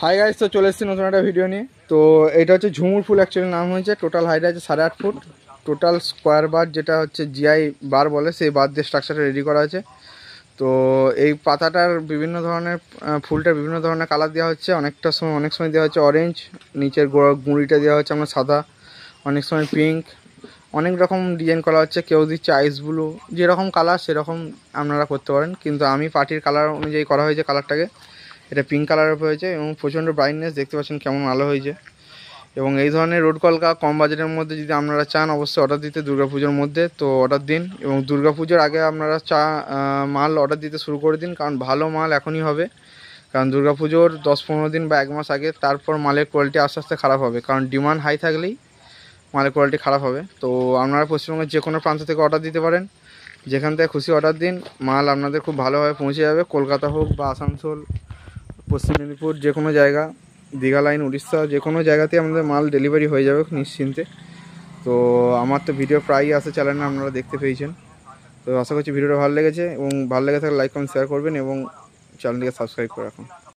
Hi guys, তো চলে এসেছি নতুন একটা ভিডিও নিয়ে। তো এটা হচ্ছে ঝুমুর ফুল, অ্যাকচুয়ালি নাম হয়েছে। টোটাল হাইট আছে 8.5 ফুট। টোটাল স্কোয়ার বার, যেটা হচ্ছে জিআই বার বলে, সেই বার দিয়ে স্ট্রাকচারটা রেডি করা আছে। তো এই পাতাটার বিভিন্ন ধরনের ফুলটার বিভিন্ন ধরনের কালার দেওয়া হচ্ছে। অনেক সময় দেওয়া হচ্ছে অরেঞ্জ, নিচের গুঁড়িটা দেওয়া হচ্ছে আমরা সাদা, অনেক সময় পিঙ্ক, অনেক রকম ডিজাইন করা হচ্ছে। কেউ দিচ্ছে আইস ব্লু, যেরকম কালার সেরকম আপনারা করতে পারেন, কিন্তু আমি পার্টির কালার অনুযায়ী করা হয়েছে কালারটাকে। এটা পিঙ্ক কালারের হয়েছে এবং প্রচণ্ড ব্রাইটনেস, দেখতে পাচ্ছেন কেমন আলো হয়েছে। এবং এই ধরনের রোড কলকা কম বাজেটের মধ্যে যদি আপনারা চান, অবশ্যই অর্ডার দিতে দুর্গাপুজোর মধ্যে, তো অর্ডার দিন। এবং দুর্গাপুজোর আগে আপনারা মাল অর্ডার দিতে শুরু করে দিন, কারণ ভালো মাল এখনই হবে। কারণ দুর্গাপুজোর 10-15 দিন বা 1 মাস আগে, তারপর মালের কোয়ালিটি আস্তে আস্তে খারাপ হবে, কারণ ডিমান্ড হাই থাকলেই মালের কোয়ালিটি খারাপ হবে। তো আপনারা পশ্চিমবঙ্গের যে কোনো প্রান্ত থেকে অর্ডার দিতে পারেন, যেখান থেকে খুশি অর্ডার দিন, মাল আপনাদের খুব ভালোভাবে পৌঁছে যাবে। কলকাতা হোক বা আসানসোল, পশ্চিম মেদিনীপুর, যে কোনো জায়গা, দীঘা লাইন, উড়িষ্যা, যে কোনো জায়গাতেই আমাদের মাল ডেলিভারি হয়ে যাবে নিশ্চিন্তে। তো আমার তো ভিডিও প্রায়ই আসে চ্যানেলে, আপনারা দেখতে পেয়েছেন। তো আশা করছি ভিডিওটা ভালো লেগেছে, এবং ভালো লেগে থাকলে লাইক কমেন্ট শেয়ার করবেন এবং চ্যানেলটিকে সাবস্ক্রাইব করে রাখুন।